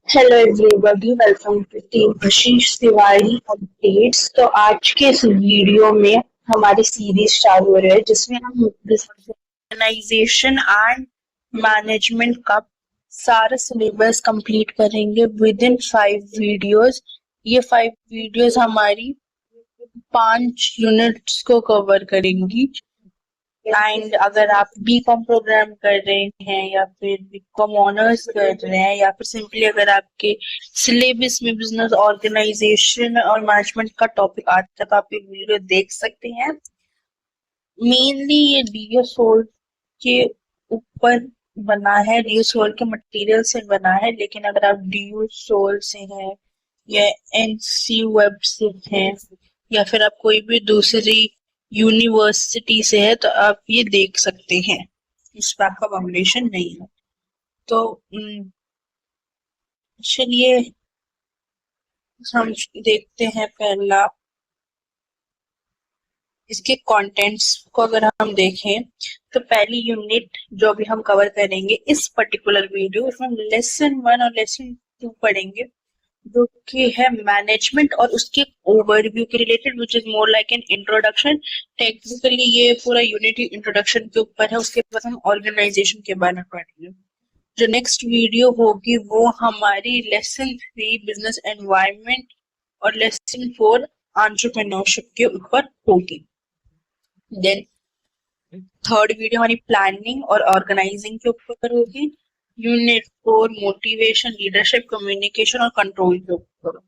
Hello everybody, welcome to team Ashish Tiwari updates. तो आज के इस वीडियो में हमारी सीरीज चालू हो रही है जिसमें हम ऑर्गेनाइजेशन एंड मैनेजमेंट का सारा सिलेबस कंप्लीट करेंगे विद इन 5 वीडियोस। ये 5 वीडियोस हमारी 5 यूनिट्स को कवर करेंगी। एंड अगर आप बीकॉम प्रोग्राम कर रहे हैं या फिर बीकॉम ऑनर्स कर रहे हैं या फिर सिंपली अगर आपके सिलेबस में बिजनेस ऑर्गेनाइजेशन और मैनेजमेंट का टॉपिक आता है तो आप ये वीडियो देख सकते हैं। मेनली ये डीओ सोल के ऊपर बना है, डीओ सोल के मटेरियल से बना है। लेकिन अगर आप डीओ सोल से हैं या एनसी वेब से हैं या फिर आप कोई भी दूसरी यूनिवर्सिटी से है तो आप ये देख सकते हैं, इस पर आपका फाउंडेशन नहीं है। तो चलिए हम देखते हैं पहला इसके कंटेंट्स को। अगर हम देखें तो पहली यूनिट जो भी हम कवर करेंगे इस पर्टिकुलर वीडियो, इसमें लेसन 1 और लेसन 2 पढ़ेंगे जो कि है मैनेजमेंट और उसके ओवरव्यू के related, which is more like an introduction. Technically ये पूरा यूनिट इंट्रोडक्शन के ऊपर है। उसके बाद हम ऑर्गेनाइजेशन के बारे में पढ़ेंगे। जो नेक्स्ट वीडियो होगी वो हमारी लेसन 3 बिजनेस एनवायरनमेंट और लेसन 4 एंटरप्रेन्योरशिप के ऊपर होगी। देन थर्ड वीडियो हमारी प्लानिंग और ऑर्गेनाइजिंग के ऊपर होगी। यूनिट 4 मोटिवेशन, लीडरशिप, कम्युनिकेशन और कंट्रोल के ऊपर।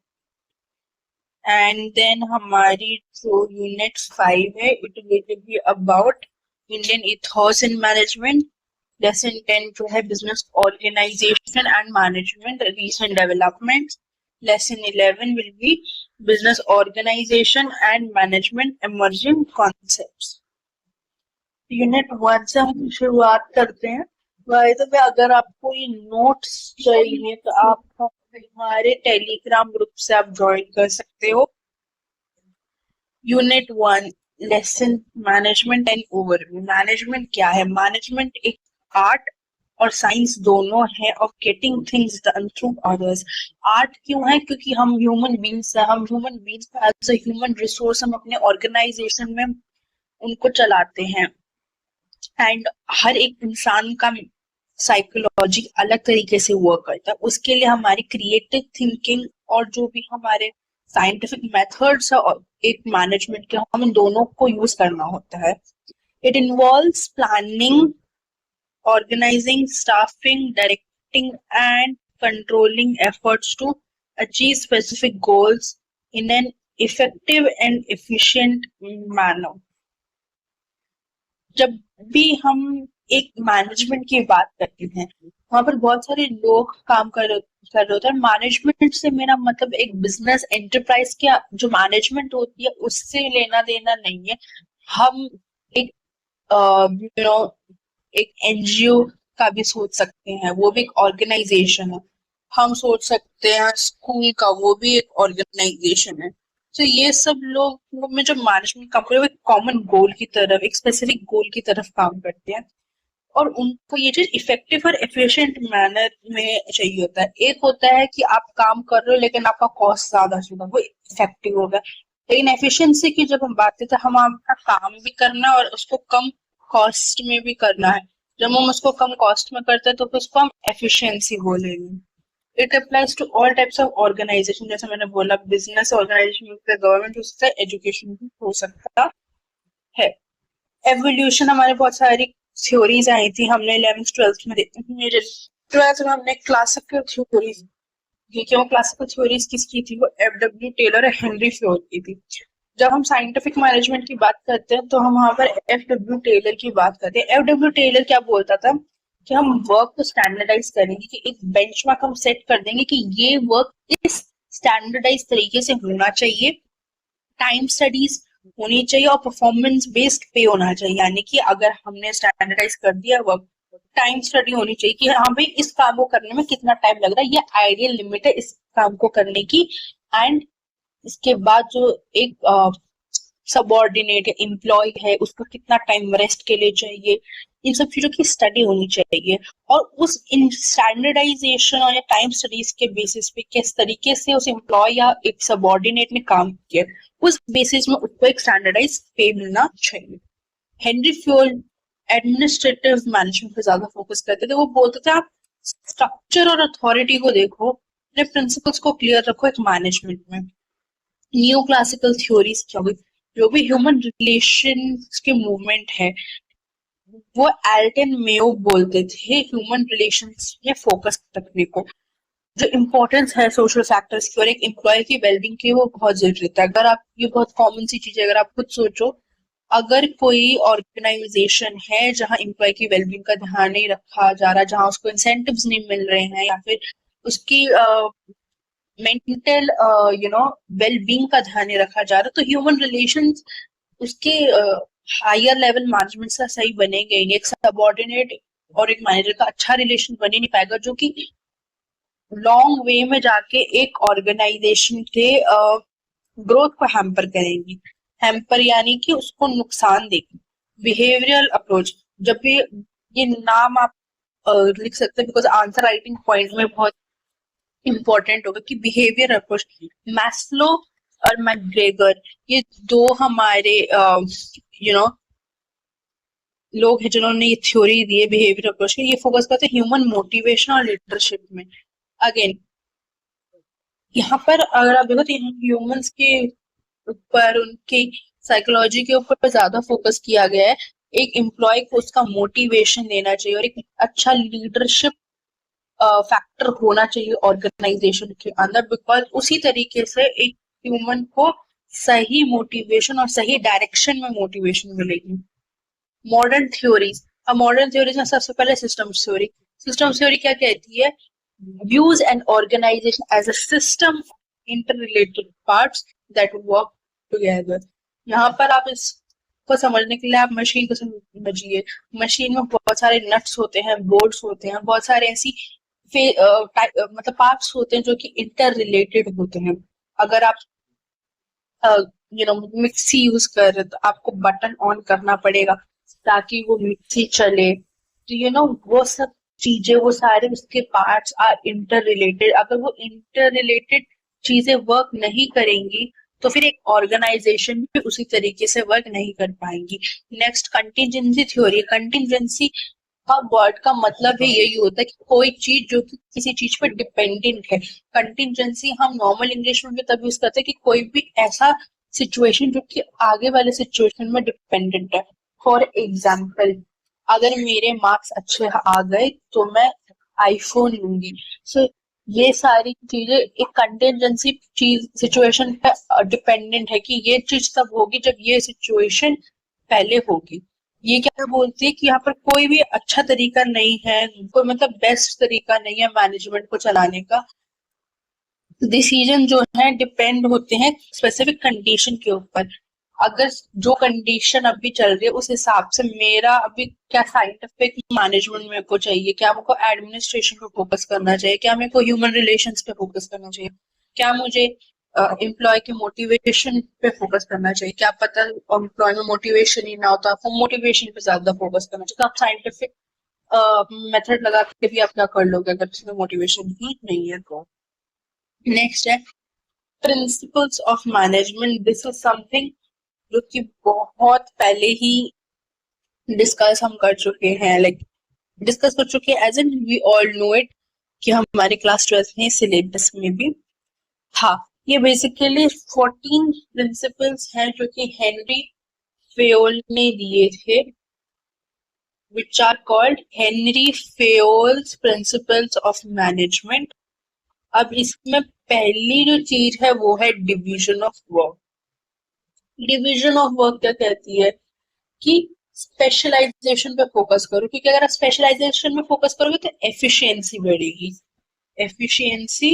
एंड देन हमारी जो यूनिट 5 है it will be about Indian ethos in management. Lesson 10 जो है business organization and management recent developments. Lesson 11 will be business organization and management emerging concepts. Unit 1 से हम शुरुआत करते हैं। बाय द वे, अगर आपको ये नोट्स चाहिए तो आप हमारे टेलीग्राम ग्रुप से आप ज्वाइन कर सकते हो। Unit 1 lesson management and overview. Management क्या है? मैनेजमेंट एक आर्ट और साइंस दोनों है of getting things done through others. Art क्यों है? क्योंकि हम ह्यूमन बींग्स हैं, हम human beings as a human resource हम अपने ऑर्गेनाइजेशन में उनको चलाते हैं। एंड हर एक इंसान का साइकोलॉजी अलग तरीके से वर्क करता है। उसके लिए हमारी क्रिएटिव थिंकिंग और जो भी हमारे साइंटिफिक मेथड्स है एक मैनेजमेंट के, हम इन दोनों को यूज करना होता है। It involves planning, organizing, staffing, directing, and controlling efforts to achieve specific goals in an effective and efficient manner. जब भी हम एक मैनेजमेंट की बात करते हैं वहां पर बहुत सारे लोग काम कर रहे होते हैं। मैनेजमेंट से मेरा मतलब एक बिजनेस एंटरप्राइज की जो मैनेजमेंट होती है उससे लेना देना नहीं है। हम एक एक एनजीओ का भी सोच सकते हैं, वो भी एक ऑर्गेनाइजेशन है। हम सोच सकते हैं स्कूल का, वो भी एक ऑर्गेनाइजेशन है। तो ये सब लोग में जो मैनेजमेंट काम करे वो एक कॉमन गोल की तरफ, एक स्पेसिफिक गोल की तरफ काम करते हैं और उनको ये चीज इफेक्टिव और एफिशिएंट मैनर में चाहिए होता है। एक होता है कि आप काम कर रहे हो लेकिन आपका कॉस्ट ज्यादा चुका, वो इफेक्टिव होगा। लेकिन एफिशिएंसी की जब हम बात करते हैं, हम आपका काम भी करना और उसको कम कॉस्ट में भी करना है। जब हम उसको कम कॉस्ट में करते हैं तो उसको हम एफिशिएंसी बोलेंगे। It applies to all types of organization, जैसे मैंने बोला बिजनेस ऑर्गेनाइजेशन, गवर्नमेंट हो सकता है, एजुकेशन भी हो सकता है। एवोल्यूशन हमारे बहुत सारी थ्योरीज आई थी, हमने 11th 12th में देखी थी। मेरे 12th में हमने क्लासिकल थ्योरीज, क्यों क्लासिकल थ्योरीज किसकी थी? वो एफ.डब्ल्यू. टेलर और हेनरी फ्योर्ड की थी। जब हम साइंटिफिक मैनेजमेंट की बात करते हैं तो हम वहां पर एफ.डब्ल्यू. टेलर की बात करते हैं। एफ.डब्ल्यू. टेलर क्या बोलता था कि हम वर्क को स्टैंडर्डाइज करेंगे, कि एक बेंचमार्क हम सेट कर देंगे कि ये वर्क इस स्टैंडर्डाइज तरीके से होना चाहिए, टाइम स्टडीज होनी चाहिए और परफॉर्मेंस बेस्ड पे होना चाहिए। यानी कि अगर हमने स्टैंडर्डाइज कर दिया वर्क, टाइम स्टडी होनी चाहिए कि हाँ भाई इस काम को करने में कितना टाइम लग रहा है, ये आइडियल लिमिट है इस काम को करने की। एंड इसके बाद जो एक सबऑर्डिनेट एम्प्लॉय है उसको कितना टाइम रेस्ट के लिए चाहिए, इन सब चीजों की स्टडी होनी चाहिए, और उस इन स्टैंडर्डाइजेशन और या टाइम स्टडीज के बेसिस पे किस तरीके से उस एम्प्लॉय या एक सबॉर्डिनेट ने काम किया, उस बेसिस में उसको एक स्टैंडर्डाइज पे मिलना चाहिए। हेनरी फ्योल एडमिनिस्ट्रेटिव मैनेजमेंट पे ज्यादा फोकस करते थे। वो बोलते थे आप स्ट्रक्चर और अथॉरिटी को देखो, अपने प्रिंसिपल्स को क्लियर रखो एक मैनेजमेंट में। न्यू क्लासिकल थ्योरीज क्या हुई, जो भी ह्यूमन रिलेशन की मूवमेंट है, वो एल्टन मेयो बोलते थे ह्यूमन रिलेशंस में फोकस रखने को। जो इम्पोर्टेंस है सोशल फैक्टर्स की और एक एम्प्लॉय की वेलबींग की, वो बहुत जरूरी है। अगर आप, ये बहुत कॉमन सी चीज है, अगर आप खुद सोचो, अगर कोई ऑर्गेनाइजेशन है जहां एम्प्लॉय की वेलबींग का ध्यान नहीं रखा जा रहा, जहां उसको इंसेंटिव्स नहीं मिल रहे हैं, या फिर उसकी मेंटल वेलबींग का ध्यान नहीं रखा जा रहा, तो ह्यूमन रिलेशंस उसके हायर लेवल मैनेजमेंट से सही बनेंगे ही नहीं। एक सबॉर्डिनेट और एक मैनेजर का अच्छा रिलेशन बने नहीं पाएगा, जो कि लॉन्ग वे में जाके एक ऑर्गेनाइजेशन के ग्रोथ को हैम्पर करेंगी। हैम्पर यानी कि उसको नुकसान देगी। बिहेवियरल अप्रोच, जब भी ये नाम आप लिख सकते हैं, बिकॉज आंसर राइटिंग पॉइंट में बहुत इंपॉर्टेंट होगा कि बिहेवियर अप्रोच। मैस्लो और मैकग्रेगर, ये दो हमारे लोग हैं जिन्होंने ये थ्योरी दी है बिहेवियर अप्रोच की। ये फोकस करते हैं ह्यूमन मोटिवेशन और लीडरशिप में। अगेन यहाँ पर अगर आप देखो तो ह्यूमंस के ऊपर, उनकी साइकोलॉजी के ऊपर ज्यादा फोकस किया गया है। एक एम्प्लॉय को उसका मोटिवेशन देना चाहिए और एक अच्छा लीडरशिप फैक्टर होना चाहिए ऑर्गेनाइजेशन के अंदर, बिकॉज उसी तरीके से एक ह्यूमन को सही मोटिवेशन और सही डायरेक्शन में मोटिवेशन मिलेगी। मॉडर्न थ्योरीज, अब मॉडर्न थ्योरीज में सबसे पहले सिस्टम थ्योरी। सिस्टम थ्योरी क्या कहती है? views an organization as a system of interrelated parts that work together। यहाँ पर आप इसको समझने के लिए आप मशीन को समझिए। मशीन में बहुत सारे नट्स होते हैं, बोर्ड्स होते हैं, बहुत सारे ऐसी मतलब पार्ट्स होते हैं जो कि इंटर रिलेटेड होते हैं। अगर आप मिक्सी यूज कर रहे तो आपको बटन ऑन करना पड़ेगा ताकि वो मिक्सी चले। तो वो सब चीजें, वो सारे उसके पार्ट्स आर इंटर रिलेटेड। अगर वो इंटर रिलेटेड चीजें वर्क नहीं करेंगी तो फिर एक ऑर्गेनाइजेशन भी उसी तरीके से वर्क नहीं कर पाएंगी। Next contingency theory. कंटिजेंसी का वर्ड का मतलब है यही होता है कि कोई चीज जो कि किसी चीज पर डिपेंडेंट है। कंटिजेंसी हम नॉर्मल इंग्लिश में भी तब यूज करते हैं कि कोई भी ऐसा सिचुएशन जो कि आगे वाले सिचुएशन में डिपेंडेंट है। फॉर एग्जाम्पल, अगर मेरे मार्क्स अच्छे आ गए तो मैं आईफोन लूंगी। सो ये सारी चीजें एक कंटिजेंसी चीज सिचुएशन पे डिपेंडेंट है कि ये चीज तब होगी जब ये सिचुएशन पहले होगी। ये क्या बोलती है कि यहाँ पर कोई भी अच्छा तरीका नहीं है, कोई मतलब बेस्ट तरीका नहीं है मैनेजमेंट को चलाने का। डिसीजन जो है डिपेंड होते हैं स्पेसिफिक कंडीशन के ऊपर। अगर जो कंडीशन अभी चल रही है उस हिसाब से मेरा अभी क्या साइंटिफिक मैनेजमेंट मेरे को चाहिए, क्या मेरे को एडमिनिस्ट्रेशन पे फोकस करना चाहिए, क्या मेरे को ह्यूमन रिलेशंस पे फोकस करना चाहिए, क्या मुझे एम्प्लॉय के मोटिवेशन पे फोकस करना चाहिए। क्या पता एम्प्लॉय में मोटिवेशन ही ना हो तो आपको मोटिवेशन पे ज्यादा फोकस करना चाहिए। तो आप साइंटिफिक मेथड लगा के भी आप क्या कर लोगे अगर उसमें मोटिवेशन ही नहीं है तो। नेक्स्ट है principles of management. This is something जो कि बहुत पहले ही डिस्कस हम कर चुके हैं, डिस्कस कर चुके हैं as an we all know it, कि हमारे क्लास 12 में सिलेबस में भी था। ये बेसिकली 14 प्रिंसिपल्स हैं जो कि हेनरी फेयोल ने दिए थे, which are called Henri Fayol's principles of management. अब इसमें पहली जो चीज है वो है division of work. Division of work क्या कहती है कि स्पेशलाइजेशन पे फोकस करो, क्योंकि अगर आप स्पेशलाइजेशन में फोकस करोगे तो एफिशिएंसी बढ़ेगी। एफिशिएंसी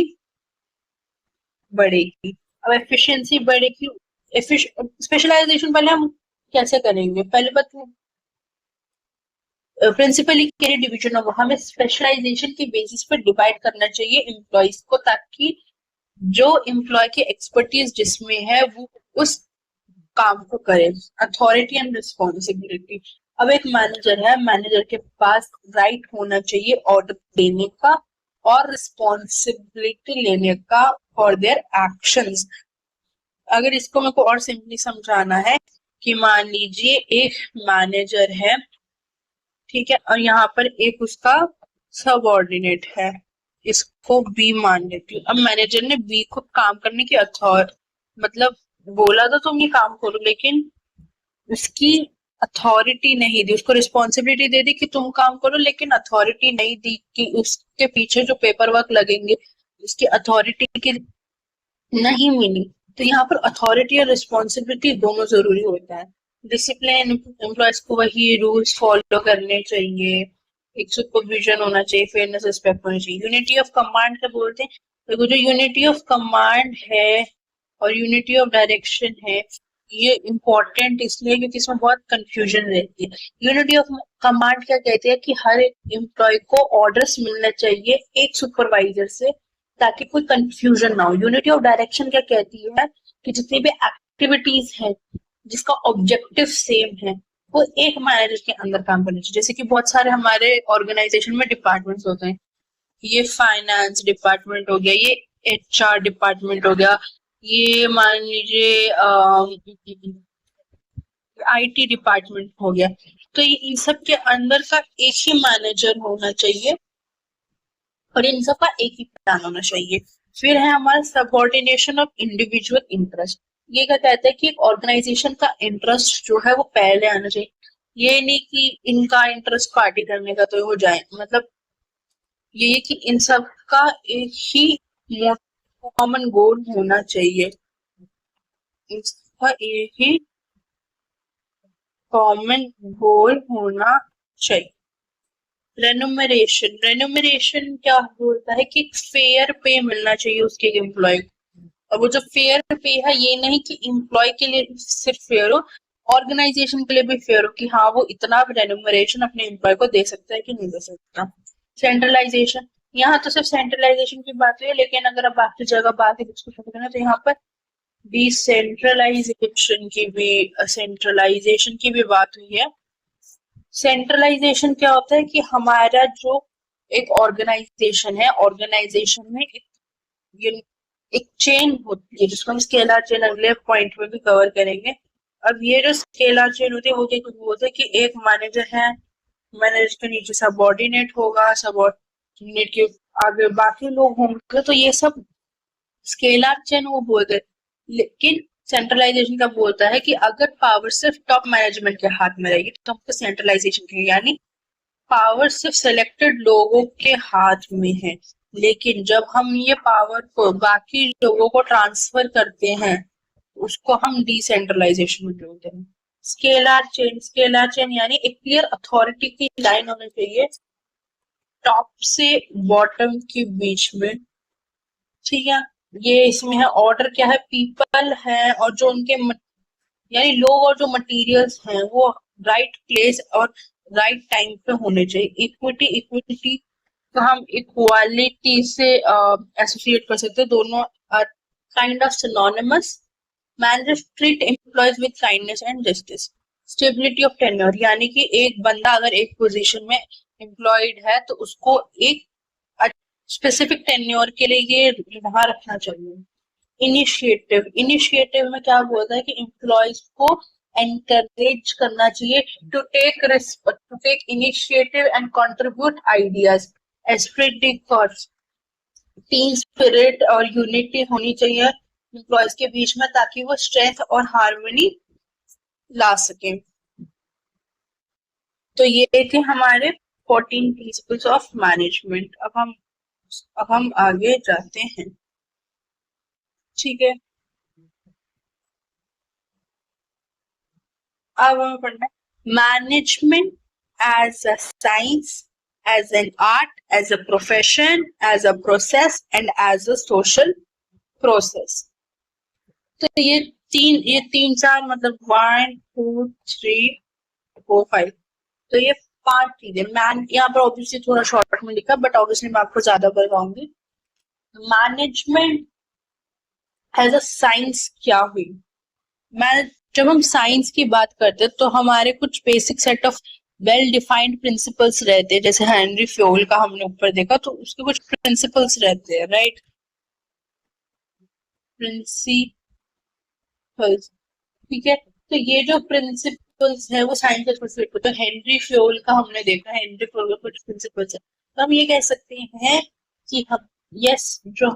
बढ़ेगी। अब एफिशिएंसी बढ़ेगी, स्पेशलाइजेशन पहले हम कैसे करेंगे? पहले बात प्रिंसिपली करियर डिवीजन ऑफ, हमें स्पेशलाइजेशन के बेसिस पर डिवाइड करना चाहिए एम्प्लॉयज को, ताकि जो एम्प्लॉय की एक्सपर्टीज जिसमें है वो उस काम को करे। अथॉरिटी एंड रिस्पॉन्सिबिलिटी, अब एक मैनेजर है, मैनेजर के पास राइट होना चाहिए ऑर्डर देने का और रिस्पॉन्सिबिलिटी लेने का फॉर देयर एक्शंस। अगर इसको मेरे को और सिंपली समझाना है कि मान लीजिए एक मैनेजर है, ठीक है, और यहाँ पर एक उसका सबऑर्डिनेट है, इसको बी मान लेती हूँ। अब मैनेजर ने बी को काम करने की मतलब बोला तो तुम ये काम करो, लेकिन उसकी अथॉरिटी नहीं दी, उसको रिस्पॉन्सिबिलिटी दे दी कि तुम काम करो, लेकिन अथॉरिटी नहीं दी कि उसके पीछे जो पेपर वर्क लगेंगे उसकी अथॉरिटी की नहीं मिली। तो यहाँ पर अथॉरिटी और रिस्पॉन्सिबिलिटी दोनों जरूरी होता है। डिसिप्लिन, एम्प्लॉयज को वही रूल्स फॉलो करने चाहिए, एक सुपरविजन होना चाहिए, फेयरनेस, रिस्पेक्ट होनी चाहिए। यूनिटी ऑफ कमांड क्या बोलते हैं, देखो जो यूनिटी ऑफ कमांड है और यूनिटी ऑफ डायरेक्शन है, ये इम्पोर्टेंट इसलिए क्योंकि इसमें बहुत कंफ्यूजन रहती है। यूनिटी ऑफ कमांड क्या कहते हैं कि हर एक एम्प्लॉय को ऑर्डर्स मिलने चाहिए एक सुपरवाइजर से, ताकि कोई कंफ्यूजन ना हो। यूनिटी ऑफ डायरेक्शन क्या कहती है कि जितनी भी एक्टिविटीज है जिसका ऑब्जेक्टिव सेम है वो एक मैनेजर के अंदर काम करनी चाहिए। जैसे कि बहुत सारे हमारे ऑर्गेनाइजेशन में डिपार्टमेंट्स होते हैं, ये फाइनेंस डिपार्टमेंट हो गया, ये एचआर डिपार्टमेंट हो गया, ये मान लीजिए आईटी डिपार्टमेंट हो गया। तो ये इन सब के अंदर का एक ही मैनेजर होना चाहिए और इन सब का एक ही प्लान होना चाहिए। फिर है हमारा सबऑर्डिनेशन ऑफ इंडिविजुअल इंटरेस्ट। ये क्या कहता है कि एक ऑर्गेनाइजेशन का इंटरेस्ट जो है वो पहले आना चाहिए। ये नहीं कि इनका इंटरेस्ट पार्टी करने का तो हो जाए, मतलब ये कि इन सब का एक ही कॉमन गोल होना चाहिए, इसका एक ही कॉमन गोल होना चाहिए। रेनुमरेशन, रेनुमरेशन क्या होता है कि फेयर पे मिलना चाहिए उसके एम्प्लॉय को। और वो जो फेयर पे है ये नहीं कि एम्प्लॉय के लिए सिर्फ फेयर हो, ऑर्गेनाइजेशन के लिए भी फेयर हो कि हाँ वो इतना रेनुमरेशन अपने एम्प्लॉय को दे सकता है कि नहीं दे सकता। सेंट्रलाइजेशन, यहाँ तो सिर्फ सेंट्रलाइजेशन की बात है, लेकिन अगर आप बाकी जगह बात डिस्कशन करें तो यहाँ पर डिसेंट्रलाइजेशन की भी सेंट्रलाइजेशन की भी बात हुई है। सेंट्रलाइजेशन क्या होता है कि हमारा जो एक ऑर्गेनाइजेशन है, ऑर्गेनाइजेशन में एक चेन होती है जिसको हम स्केलर चेन अगले पॉइंट में भी कवर करेंगे। अब ये जो स्केलर चेन होती है वो क्या बोलते हैं कि एक मैनेजर है, मैनेजर के नीचे सबऑर्डिनेट होगा, सबऑर्डिनेट के आगे बाकी लोग होंगे, तो ये सब स्केलर चेन वो बोलते हैं। लेकिन सेंट्रलाइजेशन का बोलता है कि अगर पावर सिर्फ टॉप मैनेजमेंट के हाथ में रहेगी तो हमको सेंट्रलाइजेशन कहेंगे, यानी पावर सिर्फ सिलेक्टेड लोगों के हाथ में है। लेकिन जब हम ये पावर को बाकी लोगों को ट्रांसफर करते हैं उसको हम डिसेंट्रलाइजेशन बोलते हैं। स्केलर चेन यानी एक क्लियर अथॉरिटी की लाइन होनी चाहिए टॉप से बॉटम के बीच में, ठीक है। ये इसमें है ऑर्डर क्या है, पीपल है और जो उनके यानी लोग और जो मटेरियल्स हैं वो राइट प्लेस और राइट टाइम पे होने चाहिए। इक्विटी, इक्विटी तो हम इक्वालिटी से एसोसिएट कर सकते हैं, दोनों are kind of synonymous. Managers treat employees with kindness and justice. Stability of tenure, यानी कि एक बंदा अगर एक पोजीशन में एम्प्लॉयड है तो उसको एक स्पेसिफिक टेन्योर के लिए ये वहां रखना चाहिए। इनिशिएटिव, इनिशिएटिव में क्या बोलता है कि एम्प्लॉयज को एनकरेज करना चाहिए to take initiative and contribute ideas. Esprit de corps, team spirit और यूनिटी होनी चाहिए एम्प्लॉयज के बीच में ताकि वो स्ट्रेंथ और हार्मनी ला सके। तो ये थे हमारे 14 प्रिंसिपल्स ऑफ मैनेजमेंट। अब हम आगे जाते हैं, ठीक है। अब हमें पढ़ना है management as a science, as an art, as a profession, as a process and as a social process. तो ये तीन चार मतलब 1 2 3 4 5, तो ये 5 चीजें। मैन यहाँ पर ऑब्वियसली थोड़ा शॉर्ट में लिखा, बट ऑब्वियसली मैं आपको ज्यादा बताऊंगी। मैनेजमेंट एज अ साइंस क्या हुई, जब हम साइंस की बात करते हैं तो हमारे कुछ basic set of well defined principles रहते हैं, जैसे हेनरी फ्योल का हमने ऊपर देखा, तो उसके कुछ प्रिंसिपल्स रहते हैं, राइट? प्रिंसिपल्स, ठीक है। तो ये जो प्रिंसिपल्स है वो साइंस के प्रिंसिपल, तो हेनरी फ्योल का हमने देखा, हेनरी फ्योल का कुछ प्रिंसिपल्स है, तो हम ये कह सकते हैं कि हम, यस, जो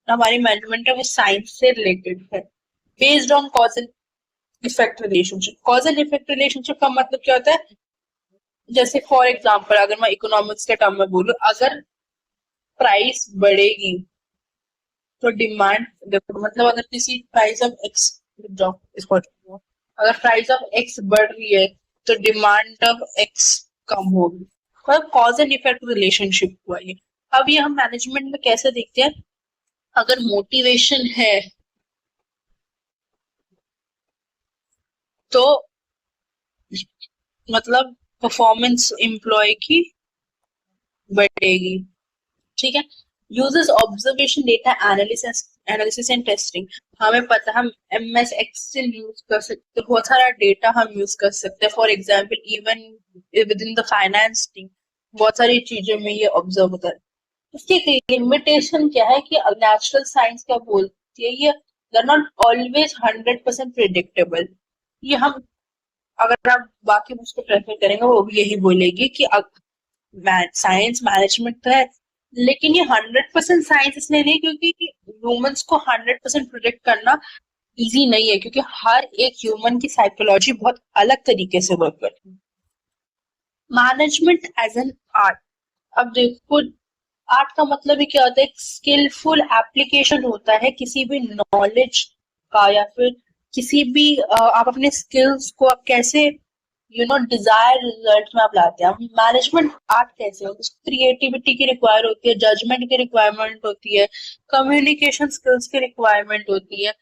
हमारी मैनेजमेंट है वो साइंस से रिलेटेड है, based on causal effect relationship. Causal effect relationship का मतलब क्या होता है? जैसे फॉर एग्जांपल अगर मैं इकोनॉमिक्स के टर्म में बोलूं, अगर प्राइस बढ़ेगी तो डिमांड, देखो मतलब अगर किसी प्राइस ऑफ एक्स, इसको अगर प्राइस ऑफ एक्स बढ़ रही है तो डिमांड ऑफ एक्स कम होगी, मतलब कॉज एंड इफेक्ट रिलेशनशिप हुआ ये। अब ये हम मैनेजमेंट में कैसे देखते हैं? अगर मोटिवेशन है तो मतलब परफॉर्मेंस एम्प्लॉय की बढ़ेगी, ठीक है। Users observation data analysis and testing, हमें पता, हम एमएस एक्सेल यूज कर सकते हैं, बहुत सारा डेटा हम यूज कर सकते हैं। For example even with in the finance team बहुत सारी चीजों में ये ऑब्जर्व होता है। इसकी एक लिमिटेशन क्या है कि नेचुरल साइंस क्या बोलती है, ये they are not always 100% predictable. ये हम, अगर आप बाकी उसको प्रेफर करेंगे वो भी यही बोलेगी कि साइंस मैनेजमेंट तो है, लेकिन ये 100% साइंस इसलिए नहीं क्योंकि ह्यूमंस को 100% प्रिडिक्ट करना इजी नहीं है, क्योंकि हर एक ह्यूमन की साइकोलॉजी बहुत अलग तरीके से वर्क करती है। मैनेजमेंट एज एन आर्ट, अब देखो आर्ट का मतलब ही क्या होता है? एक स्किलफुल एप्लीकेशन होता है किसी भी नॉलेज का, या फिर किसी भी आप अपने स्किल्स को आप कैसे डिजायर रिजल्ट में आप लाते हैं। मैनेजमेंट आर्ट कैसे होता है? क्रिएटिविटी की रिक्वायर होती है, जजमेंट की रिक्वायरमेंट होती है, कम्युनिकेशन स्किल्स की रिक्वायरमेंट होती है,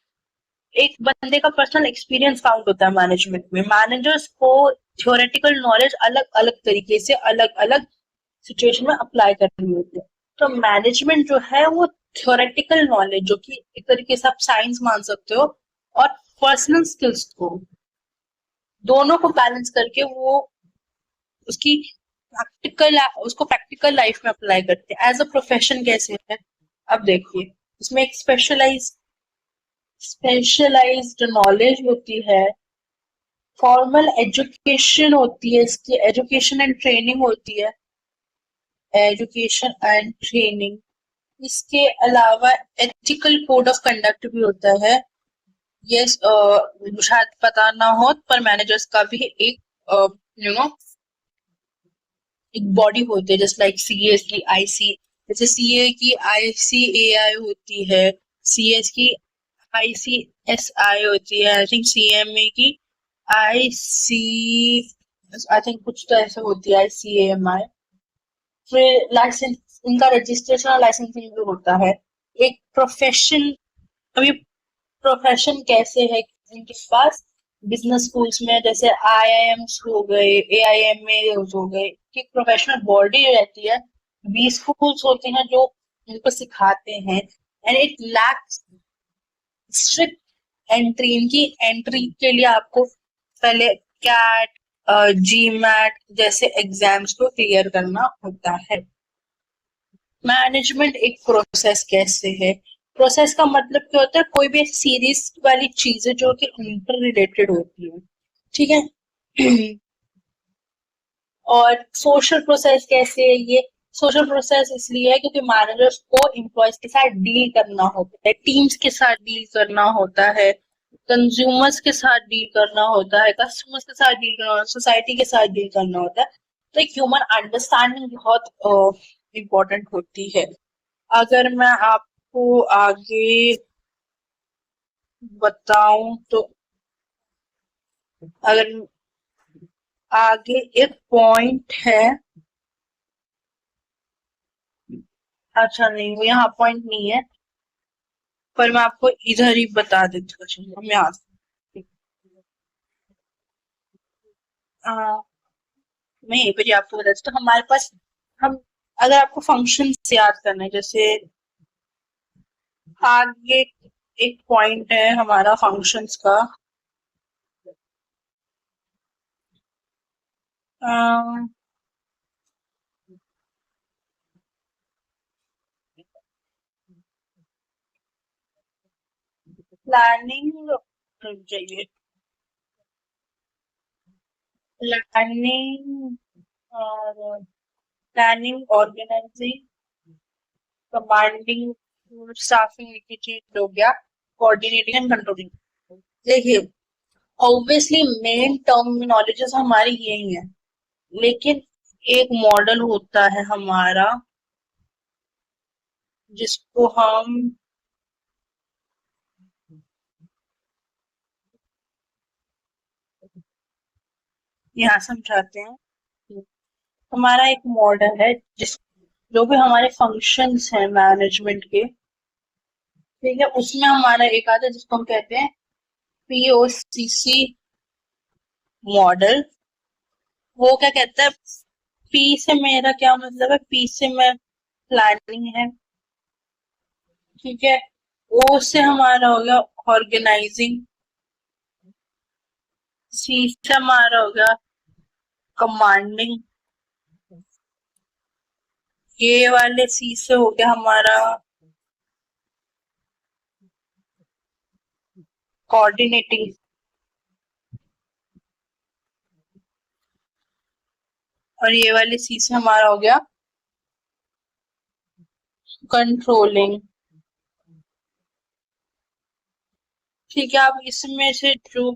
एक बंदे का पर्सनल एक्सपीरियंस काउंट होता है मैनेजमेंट में। मैनेजर्स को थ्योरेटिकल नॉलेज अलग अलग तरीके से अलग अलग सिचुएशन में अप्लाई करनी होती है। तो मैनेजमेंट जो है वो थ्योरेटिकल नॉलेज, जो कि एक तरीके से आप साइंस मान सकते हो, और पर्सनल स्किल्स को, दोनों को बैलेंस करके वो उसकी उसको प्रैक्टिकल लाइफ में अप्लाई करते हैं। एज अ प्रोफेशन कैसे है? अब देखिए, इसमें एक स्पेशलाइज्ड नॉलेज होती है, फॉर्मल एजुकेशन होती है, इसकी एजुकेशन एंड ट्रेनिंग होती है, एजुकेशन एंड ट्रेनिंग। इसके अलावा एथिकल कोड ऑफ कंडक्ट भी होता है। ये शायद पता ना हो पर मैनेजर्स का भी एक यू नो एक बॉडी होती है, जस्ट लाइक सीए की आईसी, जैसे सीए की आईसीएआई होती है, सीएस की आईसीएसआई होती है, आई थिंक सीएमए की आईसी, आई थिंक कुछ तो ऐसे होती है आईसीएमआई। फिर लाइसेंस, इनका रजिस्ट्रेशन और लाइसेंसिंग भी होता है। एक प्रोफेशन, अभी प्रोफेशन कैसे है इनके पास? बिजनेस स्कूल्स में जैसे आईआईएम्स हो गए, एआईएमए हो गए, कि प्रोफेशनल बॉडी रहती है, बी स्कूल्स होते हैं जो इनको सिखाते हैं, and it lacks strict entry. इनकी एंट्री के लिए आपको पहले कैट, जीमैट जैसे एग्जाम्स को क्लियर करना होता है। मैनेजमेंट एक प्रोसेस कैसे है? प्रोसेस का मतलब क्या होता है? कोई भी सीरीज वाली चीजें जो कि इंटर रिलेटेड होती है, ठीक है। और सोशल प्रोसेस कैसे है? ये सोशल प्रोसेस इसलिए है क्योंकि मैनेजर्स को एम्प्लॉयज के साथ डील करना होता है, टीम्स के साथ डील करना होता है, कंज्यूमर्स के साथ डील करना होता है, कस्टमर्स के साथ डील करना होता है, सोसाइटी के साथ डील करना होता है। तो एक ह्यूमन अंडरस्टैंडिंग बहुत इम्पोर्टेंट होती है। अगर मैं आपको आगे बताऊं तो, अगर आगे एक पॉइंट है, अच्छा नहीं वो यहाँ पॉइंट नहीं है, पर मैं आपको इधर ही बता देती हूँ, मैं यहाँ मैं यहीं पर ही आपको बता देती हूँ। तो हमारे पास, हम, अगर आपको फंक्शन याद करना है, जैसे आगे एक पॉइंट है हमारा फंक्शंस का, प्लानिंग चाहिए, प्लानिंग और प्लानिंग, ऑर्गेनाइजिंग, कमांडिंग, स्टाफिंग की चीज हो गया, कोऑर्डिनेटिंग एंड कंट्रोलिंग। देखिए, ऑब्वियसली मेन टर्मिनोलॉजीज हमारी यही है, लेकिन एक मॉडल होता है हमारा जिसको हम यहाँ समझाते हैं। हमारा एक मॉडल है जिस जो भी हमारे फंक्शंस हैं मैनेजमेंट के, ठीक है, उसमें हमारा एक आता है जिसको हम कहते हैं POCC मॉडल। वो क्या कहता है, पी से मेरा क्या मतलब है, पी से मैं प्लानिंग है, ठीक है, ओ से हमारा हो गया ऑर्गेनाइजिंग, सी से हमारा हो गया कमांडिंग, ये वाले सी से हो गया हमारा कोऑर्डिनेटिंग, और ये वाले सी से हमारा हो गया कंट्रोलिंग। ठीक है, अब इसमें से जो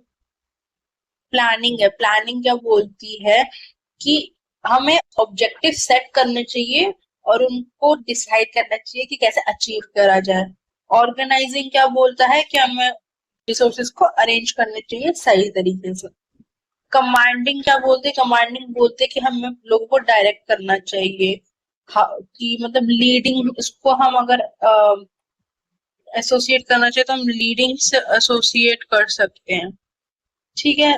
प्लानिंग है, प्लानिंग क्या बोलती है कि हमें ऑब्जेक्टिव सेट करने चाहिए और उनको डिसाइड करना चाहिए कि कैसे अचीव करा जाए। ऑर्गेनाइजिंग क्या बोलता है कि हमें रिसोर्सेज को अरेंज करने चाहिए सही तरीके से। कमांडिंग क्या बोलते हैं, कमांडिंग बोलते हैं कि हमें लोगों को डायरेक्ट करना चाहिए, कि मतलब लीडिंग, इसको हम अगर एसोसिएट करना चाहिए तो हम लीडिंग से एसोसिएट कर सकते हैं, ठीक है।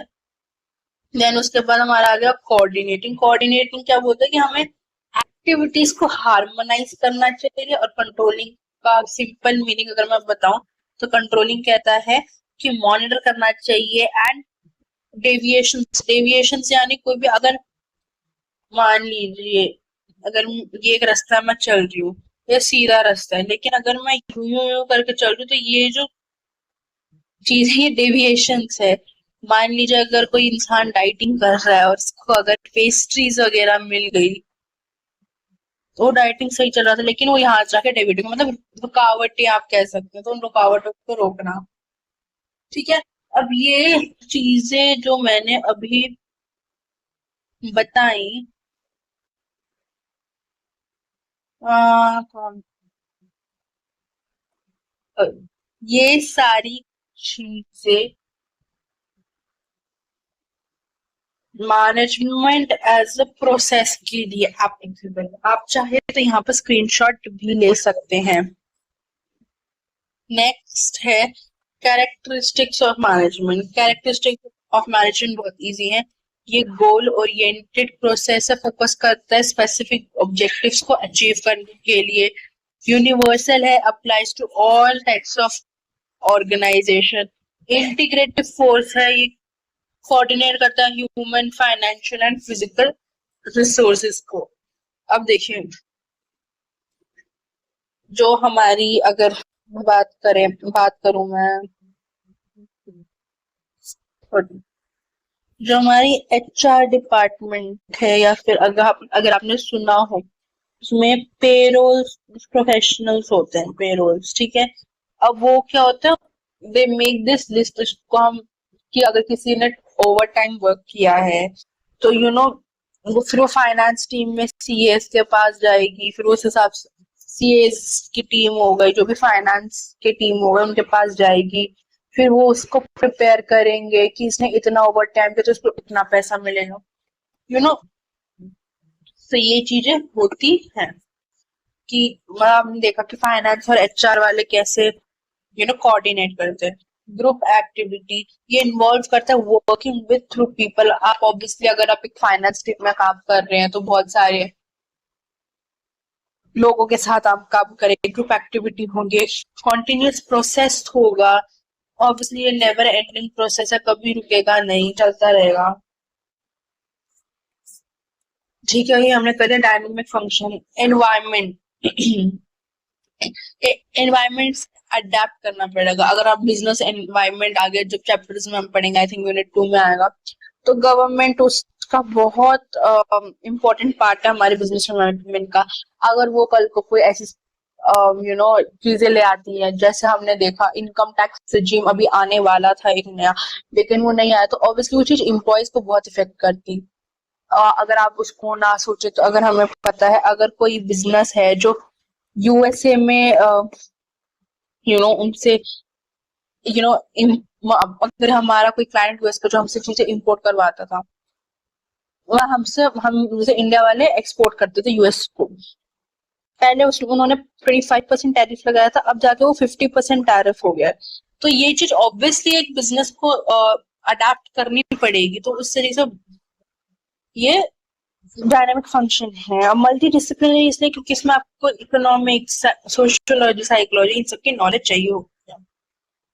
देन उसके बाद हमारा आ गया कोऑर्डिनेटिंग। कोऑर्डिनेटिंग क्या बोलते हैं कि हमें एक्टिविटीज को हार्मोनाइज करना चाहिए, और कंट्रोलिंग का सिंपल मीनिंग अगर मैं बताऊं तो कंट्रोलिंग कहता है कि मॉनिटर करना चाहिए एंड डेविएशंस, डेविएशंस यानी कोई भी, अगर मान लीजिए अगर ये एक रास्ता मैं चल रही हूँ, ये सीधा रास्ता है, लेकिन अगर मैं यूं करके चल रही हूँ तो ये जो चीज है ये डेविएशंस है। मान लीजिए अगर कोई इंसान डाइटिंग कर रहा है और उसको अगर पेस्ट्रीज वगैरह मिल गई, तो वो डाइटिंग सही चल रहा था लेकिन वो यहाँ जाके डेविएटिंग, मतलब रुकावटें आप कह सकते हैं, तो उन रुकावटों को रोकना, ठीक है। अब ये चीजें जो मैंने अभी बताई, कौन, ये सारी चीजें मैनेजमेंट एज अ प्रोसेस के लिए एप्लीकेबल। आप चाहे तो यहाँ पर स्क्रीनशॉट भी ले सकते हैं। नेक्स्ट है characteristics of management. Characteristics of management बहुत इजी है, ये गोल ओरिएंटेड प्रोसेस है, फोकस करता है स्पेसिफिक ऑब्जेक्टिव्स को अचीव करने के लिए, यूनिवर्सल है, applies to all types of organization, integrative force है, ये कोऑर्डिनेट करता है human, financial and physical resources को। अब देखिए, जो हमारी अगर बात करूं मैं, जो हमारी HR डिपार्टमेंट है, या फिर अगर आपने सुना हो, उसमें पेरोल प्रोफेशनल्स होते हैं, पेरोल्स, ठीक है। अब वो क्या होता है, दे मेक दिस लिस्ट, उसको हम, कि अगर किसी ने ओवर टाइम वर्क किया है तो वो फिर वो फाइनेंस टीम में CAs के पास जाएगी, फिर उस हिसाब से CAs की टीम हो गई, जो भी फाइनेंस की टीम हो गई उनके पास जाएगी, फिर वो उसको प्रिपेयर करेंगे कि इसने इतना ओवर टाइम किया तो उसको इतना पैसा मिलेगा, यू नो तो ये चीजें होती हैं कि मतलब आपने देखा कि फाइनेंस और HR वाले कैसे कोऑर्डिनेट करते हैं। ग्रुप एक्टिविटी, ये इन्वॉल्व करता है वर्किंग विद थ्रू पीपल। आप ऑब्वियसली अगर आप एक फाइनेंस टीम में काम कर रहे हैं तो बहुत सारे लोगों के साथ आप काम करेंगे, ग्रुप एक्टिविटी होंगे, कॉन्टिन्यूस प्रोसेस होगा, ऑब्वियसली ये नेवर एंडिंग प्रोसेस है, कभी रुकेगा नहीं, चलता रहेगा। ठीक है, ये हमने कर दिया dynamic function. Environment environment adapt करना पड़ेगा। अगर आप बिजनेस एनवायरमेंट आगे जब चैप्टर्स में हम पढ़ेंगे, आई थिंक यूनिट 2 में आएगा, तो गवर्नमेंट उसका बहुत इम्पोर्टेंट पार्ट है हमारे बिजनेस एनवायरमेंट का। अगर वो कल को कोई ऐसी चीजें ले आती है, जैसे हमने देखा इनकम टैक्स रिजीम अभी आने वाला था एक नया, लेकिन वो नहीं आया, तो ऑब्वियसली वो चीज एम्प्लॉयज को बहुत इफेक्ट करती। अगर आप उसको ना सोचे तो अगर हमें पता है अगर कोई बिजनेस है जो यूएसए में उनसे अगर हमारा कोई क्लाइंट यूएस का जो हमसे चीजें इंपोर्ट करवाता था, वह हम जैसे इंडिया वाले एक्सपोर्ट करते थे यूएस को, पहले उन्होंने 25% टैरिफ लगाया था, अब जाके वो 50% टैरिफ हो गया। तो ये चीज ऑब्वियसली एक बिजनेस को अडेप्ट करनी पड़ेगी। तो उस तरीके से ये डायनामिक फंक्शन है। और मल्टी डिसिप्लिनरी इसलिए क्योंकि इसमें आपको इकोनॉमिक्स, सोशियोलॉजी, साइकोलॉजी, इन सबकी नॉलेज चाहिए होगी।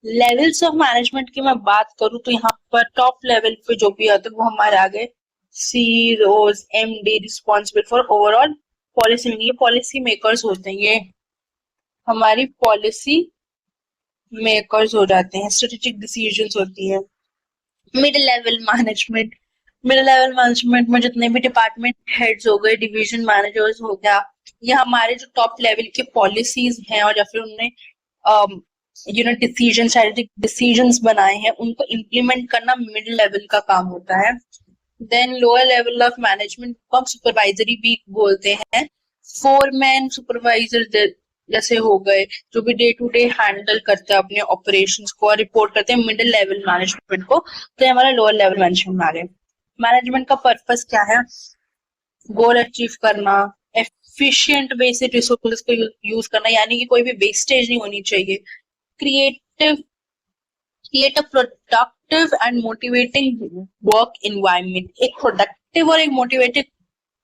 लेवल्स ऑफ मैनेजमेंट की मैं बात करूं तो यहाँ पर टॉप लेवल पे जो भी आता है वो हमारे आगे CEOs, MD responsible for overall policy making. ये पॉलिसी मेकर्स होते हैं, ये हमारी पॉलिसी मेकर्स हो जाते हैं, स्ट्रेटेजिक डिसीजंस होती है। मिडिल लेवल मैनेजमेंट में जितने भी डिपार्टमेंट हेड्स हो गए, डिवीजन मैनेजर्स हो गया, ये हमारे जो टॉप लेवल के पॉलिसीज हैं और या फिर उनने स्ट्रेटेजिक डिसीजंस बनाए हैं, उनको इम्प्लीमेंट करना मिडिल लेवल का काम होता है। Then lower level of management को हम सुपरवाइजरी भी बोलते हैं। फोरमैन सुपरवाइजर जैसे हो गए, जो भी डे टू डे हैंडल करते हैं अपने ऑपरेशंस को और रिपोर्ट करते हैं मिडिल लेवल मैनेजमेंट को, तो ये हमारा लोअर लेवल मैनेजमेंट आ गए। मैनेजमेंट का पर्पस क्या है? गोल अचीव करना, एफिशिएंट वे से रिसोर्सेज को यूज करना, यानी कि कोई भी वेस्टेज नहीं होनी चाहिए। Create a productive and motivating work environment, एक प्रोडक्टिव और एक मोटिवेटेड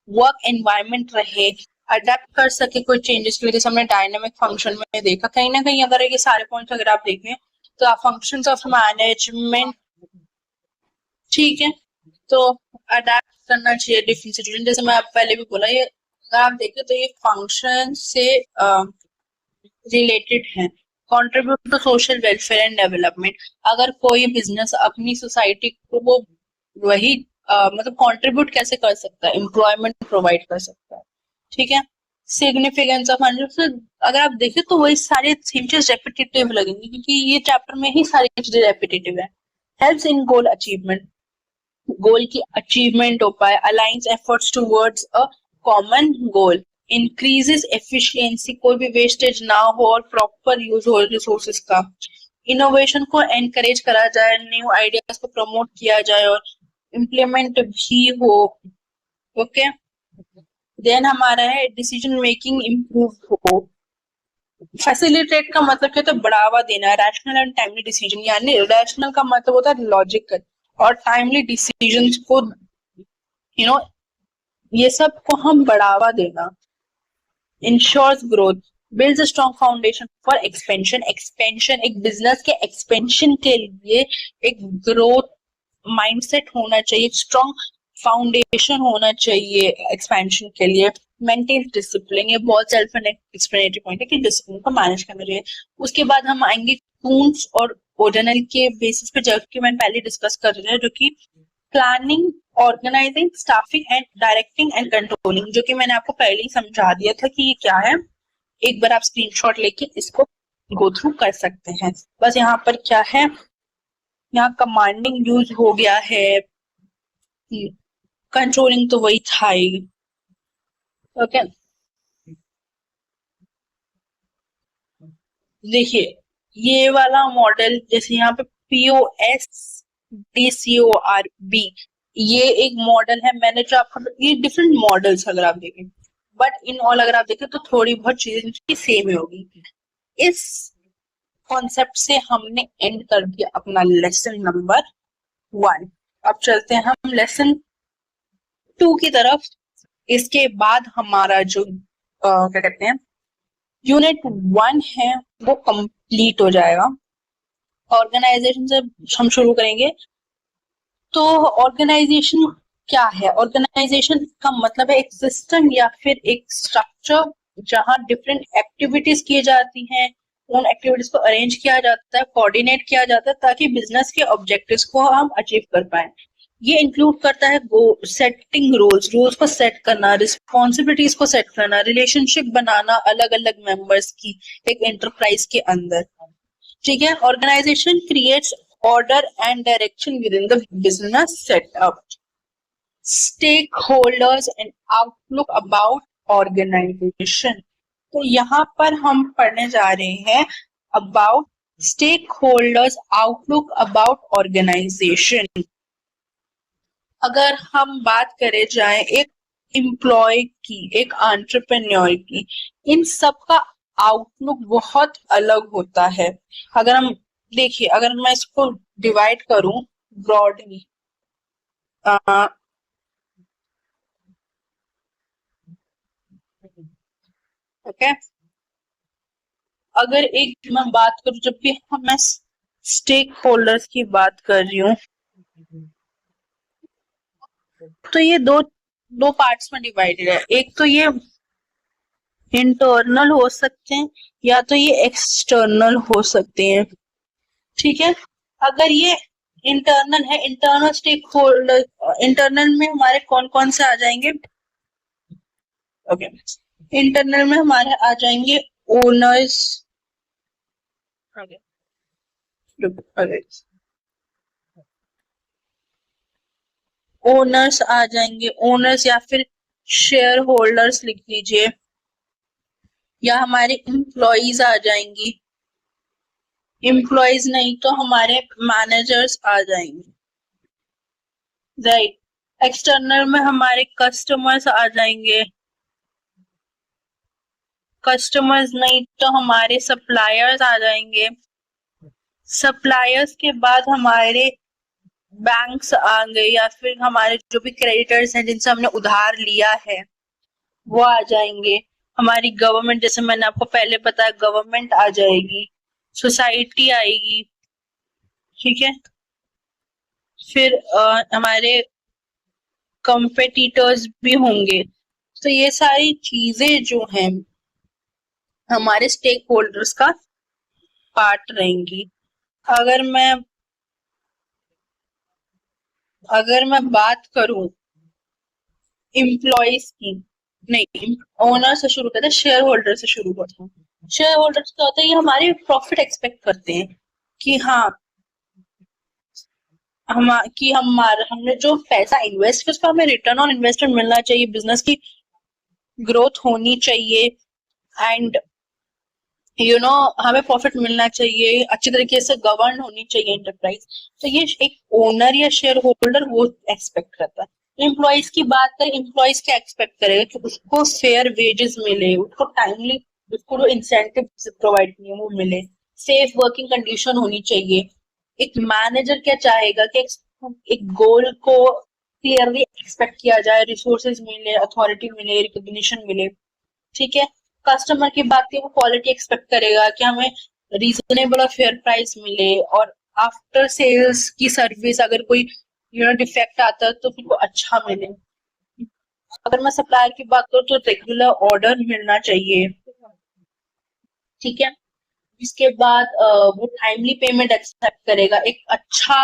वर्क एनवायरनमेंट रहे, अडेप्ट कर सके कोई चेंजेस के लिए। जैसे हमने डायनामिक फंक्शन में देखा, कहीं ना कहीं अगर ये सारे पॉइंट्स अगर आप देखें तो आप फंक्शंस ऑफ मैनेजमेंट, ठीक है, तो अडेप्ट करना चाहिए डिफरेंट सिचुएशन। जैसे मैं पहले भी बोला, ये अगर आप देखें तो ये फंक्शन से रिलेटेड है। Contribute to social welfare and development, अगर कोई बिजनेस अपनी सोसाइटी को वो वही मतलब कंट्रीब्यूट कैसे कर सकता है, एम्प्लॉयमेंट प्रोवाइड कर सकता है, ठीक है। सिग्निफिकेंस ऑफ मैनेजमेंट, अगर आप देखें तो वही सारी चीजें रेपिटेटिव लगेंगी क्योंकि ये चैप्टर में ही सारी चीजें रेपिटेटिव है। हेल्प्स इन गोल अचीवमेंट, गोल की अचीवमेंट हो पाए, alliance efforts towards a common goal, increases efficiency, कोई भी वेस्टेज ना हो और प्रॉपर यूज हो रिसोर्सेज का, इनोवेशन को एनकरेज करा जाए, न्यू आइडियाज को प्रमोट किया जाए और इम्प्लीमेंट भी हो, ओके। देन हमारा है डिसीजन मेकिंग इम्प्रूव हो। फैसिलिटेट का मतलब क्या होता है? बढ़ावा देना। रैशनल एंड टाइमली डिसीजन, यानी रैशनल का मतलब होता है लॉजिकल, और टाइमली डिसीजंस को ये सब को हम बढ़ावा देना। Ensures growth, builds a strong foundation for expansion, एक बिजनेस के एक्सपेंशन के लिए एक ग्रोथ माइंडसेट होना चाहिए, स्ट्रॉन्ग फाउंडेशन होना चाहिए एक्सपेंशन के लिए। मेंटेन डिसिप्लिन, ये बहुत सेल्फ एक्सप्लेनेटरी पॉइंट है कि डिसिप्लिन को मैनेज करना चाहिए। उसके बाद हम आएंगे कून्स और ओडनल के बेसिस पे, जबकि मैंने पहले डिस्कस कर रहे हैं, जो कि planning, organizing, staffing and directing and controlling, जो कि मैंने आपको पहले ही समझा दिया था कि ये क्या है। एक बार आप स्क्रीनशॉट लेके इसको गो थ्रू कर सकते हैं। बस यहाँ पर क्या है, यहाँ कमांडिंग यूज हो गया है, कंट्रोलिंग तो वही था ही, ओके। देखिए ये वाला मॉडल, जैसे यहाँ पे POSDCORB, ये एक मॉडल है। मैंने जो आपको, ये डिफरेंट मॉडल्स अगर आप देखें, बट इन ऑल अगर आप देखें तो थोड़ी बहुत चीजें सेम ही होगी। इस कॉन्सेप्ट से हमने एंड कर दिया अपना लेसन नंबर 1। अब चलते हैं हम लेसन 2 की तरफ। इसके बाद हमारा जो क्या कहते हैं यूनिट 1 है वो कंप्लीट हो जाएगा। ऑर्गेनाइजेशन से हम शुरू करेंगे। तो ऑर्गेनाइजेशन क्या है ऑर्गेनाइजेशन का मतलब है एक सिस्टम या फिर एक स्ट्रक्चर जहां डिफरेंट एक्टिविटीज की जाती हैं, उन एक्टिविटीज को अरेंज किया जाता है, कोऑर्डिनेट किया जाता है ताकि बिजनेस के ऑब्जेक्टिव्स को हम अचीव कर पाए। ये इंक्लूड करता है सेटिंग रोल्स को सेट करना, रिस्पॉन्सिबिलिटीज को सेट करना, रिलेशनशिप बनाना अलग अलग मेंबर्स की एक एंटरप्राइज के अंदर। ठीक है, organization creates order and direction within the business setup. Stakeholders and outlook about organization. तो यहाँ पर हम पढ़ने जा रहे हैं about stakeholders outlook about organization. अगर हम बात करें जाए एक एम्प्लॉय की, एक एंटरप्रेन्योर की, इन सब का आउटलुक बहुत अलग होता है। अगर हम देखिए, अगर मैं इसको डिवाइड करूं ब्रॉडली, ओके, अगर एक मैं बात करूं, जब भी मैं स्टेक होल्डर्स की बात कर रही हूँ तो ये दो दो पार्ट्स में डिवाइडेड है। एक तो ये इंटरनल हो सकते हैं या तो ये एक्सटर्नल हो सकते हैं। ठीक है, अगर ये इंटरनल है, इंटरनल स्टेक होल्डर, इंटरनल में हमारे कौन कौन से आ जाएंगे? ओके, इंटरनल में हमारे आ जाएंगे ओनर्स, ओनर्स आ जाएंगे, ओनर्स या फिर शेयर होल्डर्स लिख लीजिए, या हमारे एम्प्लॉइज आ जाएंगी, एम्प्लॉइज नहीं तो हमारे मैनेजर्स आ जाएंगे, राइट। एक्सटर्नल में हमारे कस्टमर्स आ जाएंगे, कस्टमर्स नहीं तो हमारे सप्लायर्स आ जाएंगे, सप्लायर्स के बाद हमारे बैंक्स आ गए या फिर हमारे जो भी क्रेडिटर्स हैं जिनसे हमने उधार लिया है वो आ जाएंगे, हमारी गवर्नमेंट, जैसे मैंने आपको पहले बताया, गवर्नमेंट आ जाएगी, सोसाइटी आएगी। ठीक है, फिर हमारे कंपेटिटर्स भी होंगे। तो ये सारी चीजें जो हैं हमारे स्टेक होल्डर्स का पार्ट रहेंगी। अगर मैं बात करूं एम्प्लॉइज की, नहीं, ओनर से शुरू करते हैं, शेयर होल्डर से शुरू करते हैं। शेयर होल्डर्स क्या होता है? ये हमारे प्रॉफिट एक्सपेक्ट करते हैं कि हाँ, हमने जो पैसा इन्वेस्ट किया उसका हमें रिटर्न ऑन इन्वेस्टमेंट मिलना चाहिए, बिजनेस की ग्रोथ होनी चाहिए एंड हमें प्रॉफिट मिलना चाहिए, अच्छी तरीके से गवर्न होनी चाहिए एंटरप्राइज। तो ये एक ओनर या शेयर होल्डर वो एक्सपेक्ट करता है। एम्प्लॉइज की बात करें, एम्प्लॉइज क्या एक्सपेक्ट करेगा कि उसको फेयर वेजेस मिले, उसको टाइमली, उसको जो इंसेंटिव प्रोवाइड किए वो मिले, सेफ वर्किंग कंडीशन होनी चाहिए। एक मैनेजर क्या चाहेगा कि एक गोल को क्लियरली एक्सपेक्ट किया जाए, रिसोर्सेज मिले, अथॉरिटी मिले, रिकॉग्निशन मिले। ठीक है, कस्टमर की बात की वो क्वालिटी एक्सपेक्ट करेगा कि हमें रीजनेबल और फेयर प्राइस मिले, और आफ्टर सेल्स की सर्विस अगर कोई डिफेक्ट आता है तो फिर वो अच्छा मिले। अगर मैं सप्लायर की बात करूँ तो रेगुलर ऑर्डर मिलना चाहिए। ठीक है, इसके बाद वो टाइमली पेमेंट एक्सेप्ट करेगा, एक अच्छा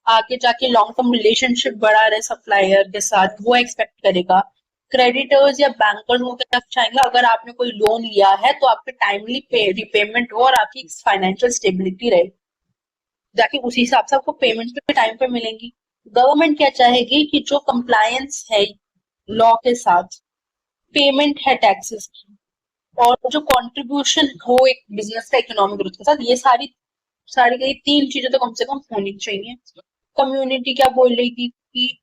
आगे जाके लॉन्ग टर्म रिलेशनशिप बढ़ा रहे सप्लायर के साथ वो एक्सपेक्ट करेगा। क्रेडिटर्स या बैंकर्स वो क्या चाहेंगे, अगर आपने कोई लोन लिया है तो आपके टाइमली रिपेमेंट हो और आपकी फाइनेंशियल स्टेबिलिटी रहे, जाके उसी हिसाब से आपको पेमेंट पे टाइम पे मिलेंगी। गवर्नमेंट क्या चाहेगी कि जो कंप्लायंस है लॉ के साथ, पेमेंट है टैक्सेस की, और जो कंट्रीब्यूशन हो एक बिजनेस का इकोनॉमिक ग्रोथ के साथ, ये सारी सारी कई 3 चीजें तो कम से कम होनी चाहिए। कम्युनिटी क्या बोल रही थी कि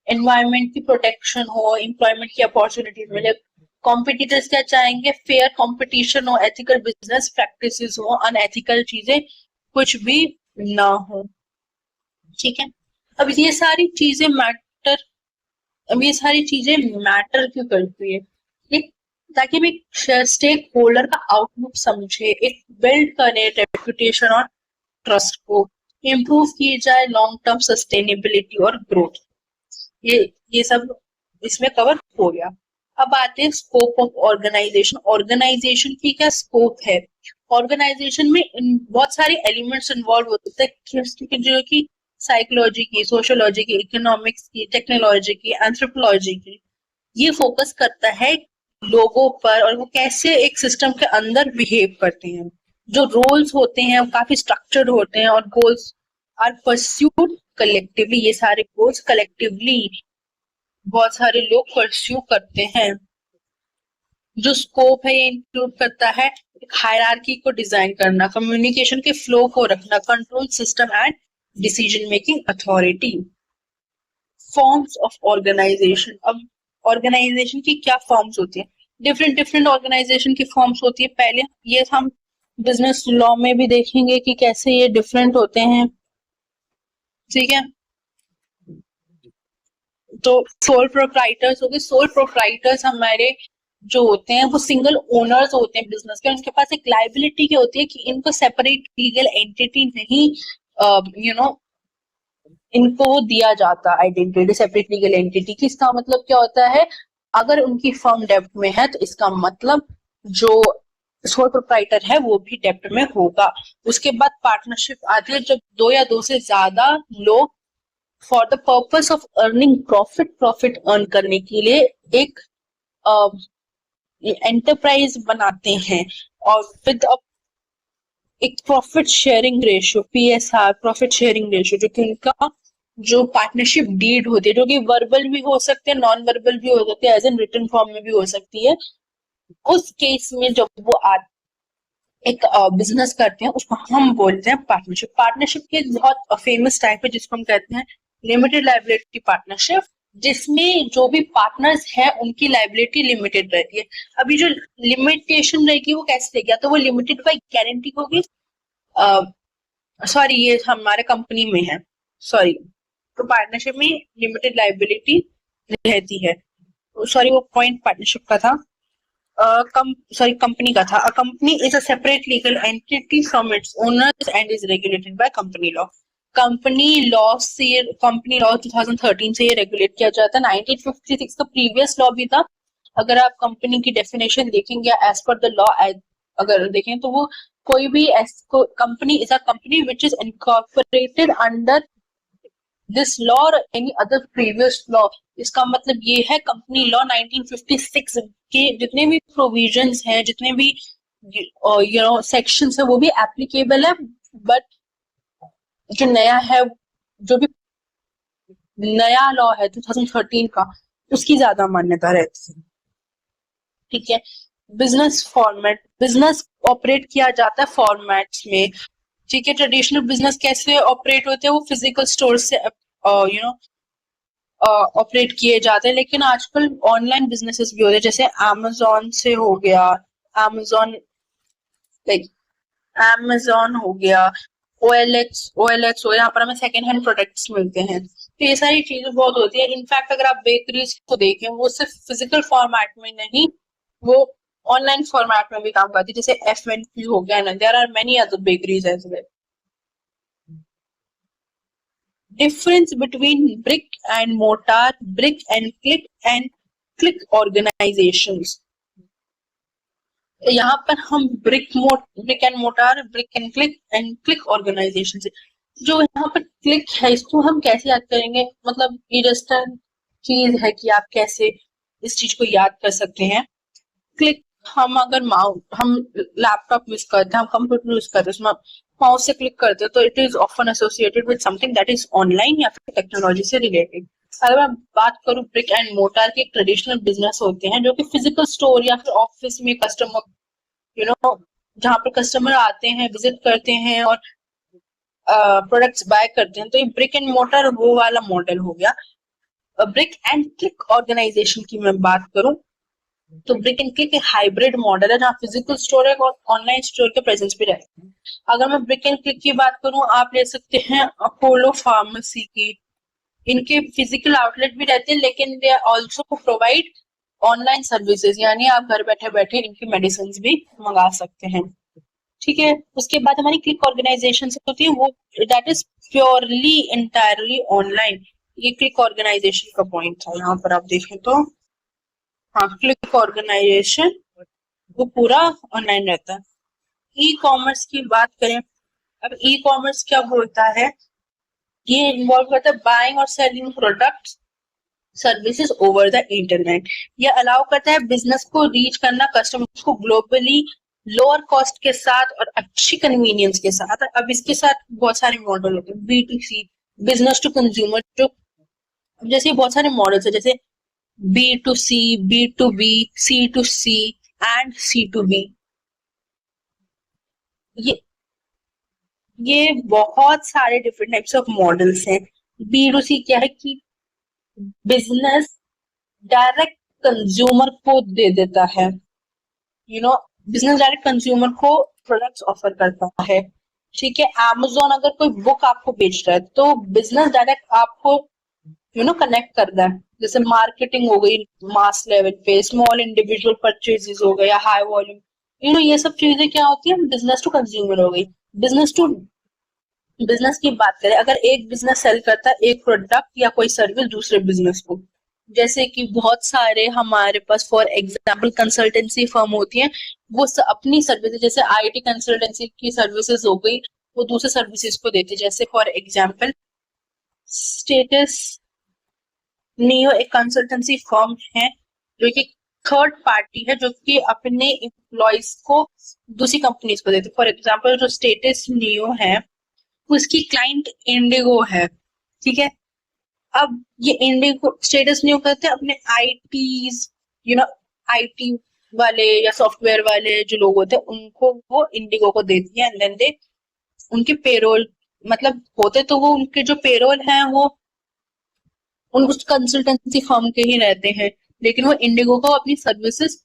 एनवायरनमेंट की प्रोटेक्शन हो, एम्प्लॉयमेंट की अपॉर्चुनिटीज मिले। कॉम्पिटिटर्स क्या चाहेंगे? फेयर कंपटीशन हो, एथिकल बिजनेस प्रैक्टिसेस हो, अनएथिकल चीजें कुछ भी ना हो। ठीक है, अब ये सारी चीजें मैटर क्यों करती है? एक, ताकि भी स्टेक होल्डर का आउटलुक समझे, एक बिल्ड करे रेपुटेशन और ट्रस्ट को, इम्प्रूव की जाए लॉन्ग टर्म सस्टेनेबिलिटी और ग्रोथ। ये सब इसमें कवर हो गया। अब आते हैं स्कोप ऑफ ऑर्गेनाइजेशन। ऑर्गेनाइजेशन की क्या स्कोप है? ऑर्गेनाइजेशन में बहुत सारे एलिमेंट्स इन्वॉल्व होते हैं, जो कि साइकोलॉजी की, सोशियोलॉजी की, इकोनॉमिक्स की, टेक्नोलॉजी की, एंथ्रोपोलॉजी की। ये फोकस करता है लोगों पर और वो कैसे एक सिस्टम के अंदर बिहेव करते हैं। जो रोल्स होते हैं वो काफी स्ट्रक्चर्ड होते हैं और गोल्स आर परस्यूड कलेक्टिवली। ये सारे गोल्स कलेक्टिवली बहुत सारे लोग परस्यू करते हैं। जो स्कोप है ये इंक्लूड करता है एक हायरार्की को डिजाइन करना, कम्युनिकेशन के फ्लो को रखना, control system and decision making authority. Forms of organization. अब ऑर्गेनाइजेशन की क्या फॉर्म्स होती है? डिफरेंट डिफरेंट ऑर्गेनाइजेशन की फॉर्म्स होती है। पहले ये हम बिजनेस लॉ में भी देखेंगे कि कैसे ये डिफरेंट होते हैं, ठीक है। तो सोल प्रोप्राइटर्स हो गए। सोल प्रोप्राइटर्स हमारे जो होते हैं वो सिंगल ओनर्स होते हैं बिजनेस के। उनके पास एक लाइबिलिटी क्या होती है कि इनको सेपरेट लीगल एंटिटी नहीं इनको दिया जाता आइडेंटिटी, सेपरेट लीगल एंटिटी की। इसका मतलब क्या होता है? अगर उनकी फर्म डेब्ट में है तो इसका मतलब जो सोल प्रोप्राइटर है वो भी डेब्ट में होगा। उसके बाद पार्टनरशिप आती है, जब दो या दो से ज्यादा लोग for the purpose of earning profit earn करने के लिए एक एंटरप्राइज बनाते हैं और विद एक profit sharing ratio, PSR, profit sharing ratio, जो कि उनका जो पार्टनरशिप डीड होती है, जो कि वर्बल भी हो सकते हैं, नॉन वर्बल भी हो सकते हैं, एज एन रिटन फॉर्म में भी हो सकती है। उस केस में जब वो एक बिजनेस करते हैं उसको हम बोलते हैं पार्टनरशिप। पार्टनरशिप के बहुत फेमस टाइप है जिसको हम कहते हैं लिमिटेड लायबिलिटी पार्टनरशिप, जिसमें जो भी पार्टनर्स हैं उनकी लायबिलिटी लिमिटेड रहती है। अभी जो लिमिटेशन रहेगी वो कैसे रहेगी? तो वो लिमिटेड बाय गारंटी होगी। सॉरी, ये हमारे कंपनी में है, सॉरी। तो पार्टनरशिप में लिमिटेड लायबिलिटी रहती है। सॉरी, वो पॉइंट पार्टनरशिप का था, कंपनी का था। A company is a separate legal entity from its owners and is regulated by company law. Company law 2013 से ये रेगुलेट किया जाता है। 1956 का प्रीवियस लॉ भी था। अगर आप कंपनी की डेफिनेशन देखेंगे एज पर द लॉ, अगर देखें तो वो कोई भी company is a company which is incorporated under this law और एनी अदर प्रीवियस लॉ। इसका मतलब ये है कंपनी लॉ 1956 के जितने भी प्रोविजंस हैं, जितने भी सेक्शंस है, वो भी एप्लीकेबल है। बट जो नया है, जो भी नया लॉ है 2013 का, उसकी ज्यादा मान्यता रहती है, ठीक है। Business format. बिजनेस ऑपरेट किया जाता है फॉर्मेट्स में, ठीक है। ट्रेडिशनल बिजनेस कैसे ऑपरेट होते हैं? वो फिजिकल स्टोर से ऑपरेट किए जाते हैं, लेकिन आजकल ऑनलाइन बिजनेसेस भी होते हैं, जैसे Amazon से हो गया, Amazon लाइक Amazon हो गया, OLX हो, यहाँ पर हमें सेकेंड हैंड प्रोडक्ट्स मिलते हैं। तो ये सारी चीजें बहुत होती है। इनफैक्ट अगर आप बेकरीज को देखें, वो सिर्फ फिजिकल फॉर्मेट में नहीं, वो ऑनलाइन फॉर्मेट में भी काम करती है, जैसे F&P हो गया ना, there are many other bakeries as well. Difference between brick and mortar, brick and click organizations. यहाँ पर हम brick and mortar, brick and click organization से, जो यहाँ पर click है इसको हम कैसे याद करेंगे? मतलब ये जस्ट चीज है कि आप कैसे इस चीज को याद कर सकते हैं। क्लिक, हम अगर हम लैपटॉप यूज करते हैं, हम कंप्यूटर यूज करते हैं, उसमें माउस से क्लिक करते हैं, तो it is often associated with something that is online या फिर टेक्नोलॉजी से रिलेटेड। अगर मैं बात करूं ब्रिक एंड मोटार के, ट्रेडिशनल बिजनेस होते हैं जो कि फिजिकल स्टोर या फिर ऑफिस में कस्टमर जहाँ पर कस्टमर आते हैं, विजिट करते हैं और प्रोडक्ट्स बाय करते हैं, तो ये ब्रिक एंड मोटर वो वाला मॉडल हो गया। ब्रिक एंड क्लिक ऑर्गेनाइजेशन की मैं बात करूं तो ब्रिक एंड क्लिक एक हाइब्रिड मॉडल है, जहाँ फिजिकल स्टोर है और ऑनलाइन स्टोर के प्रेजेंस भी रहते हैं। अगर मैं ब्रिक एंड क्लिक की बात करूं, आप ले सकते हैं अपोलो फार्मेसी की। इनके फिजिकल आउटलेट भी रहते हैं, लेकिन they also provide online services, यानी आप घर बैठे बैठे इनकी मेडिसिन भी मंगा सकते हैं, ठीक है। उसके बाद हमारी क्लिक ऑर्गेनाइजेशन होती है, वो that is purely entirely online. ये क्लिक ऑर्गेनाइजेशन का पॉइंट था, यहाँ पर आप देखें तो हाँ, क्लिक ऑर्गेनाइजेशन वो पूरा ऑनलाइन रहता है। ई कॉमर्स की बात करें, अब ई कॉमर्स क्या बोलता है, ये इन्वॉल्व करता है बाइंग और selling products services over the internet. ये अलाउ करता है बिजनेस को रीच करना कस्टमर्स को ग्लोबली लोअर कॉस्ट के साथ और अच्छी कन्वीनियंस के साथ। अब इसके साथ बहुत सारे मॉडल होते हैं, B2C बिजनेस टू कंज्यूमर, जो जैसे बहुत सारे मॉडल्स है, जैसे B2C, B2B, C2C and C2B। ये बहुत सारे डिफरेंट टाइप्स ऑफ मॉडल्स हैं। B2C क्या है कि बिजनेस डायरेक्ट कंज्यूमर को दे देता है, बिजनेस डायरेक्ट कंज्यूमर को प्रोडक्ट्स ऑफर करता है। ठीक है, Amazon अगर कोई बुक आपको बेच रहा है तो बिजनेस डायरेक्ट आपको कनेक्ट करता है, जैसे मार्केटिंग हो गई मास लेवल पे, स्मॉल इंडिविजुअल परचेजेस हो गया, हाई वॉल्यूम, ये सब चीजें क्या होती है, बिजनेस टू कंज्यूमर हो गई। बिजनेस टू बिजनेस की बात करें, अगर एक बिजनेस सेल करता है एक प्रोडक्ट या कोई सर्विस दूसरे बिजनेस को, जैसे कि बहुत सारे हमारे पास फॉर एग्जांपल कंसल्टेंसी फर्म होती हैं, वो अपनी सर्विसेज जैसे आईटी कंसल्टेंसी की सर्विसेज हो गई, वो दूसरे सर्विसेज को देते, जैसे फॉर एग्जांपल स्टेटस नियो एक कंसल्टेंसी फर्म है जो कि थर्ड पार्टी है, जो कि अपने एम्प्लॉयज को दूसरी कंपनीज को देते। फॉर एग्जांपल जो स्टेटस नियो है उसकी क्लाइंट इंडिगो है, ठीक है। अब ये इंडिगो स्टेटस नियो करते हैं अपने आईटी वाले या सॉफ्टवेयर वाले जो लोग होते हैं उनको वो इंडिगो को देती है, एंड देन दे उनके पेरोल मतलब होते तो वो उनके जो पेरोल हैं वो उन उस कंसल्टेंसी फर्म के ही रहते हैं, लेकिन वो इंडिगो को अपनी सर्विसेज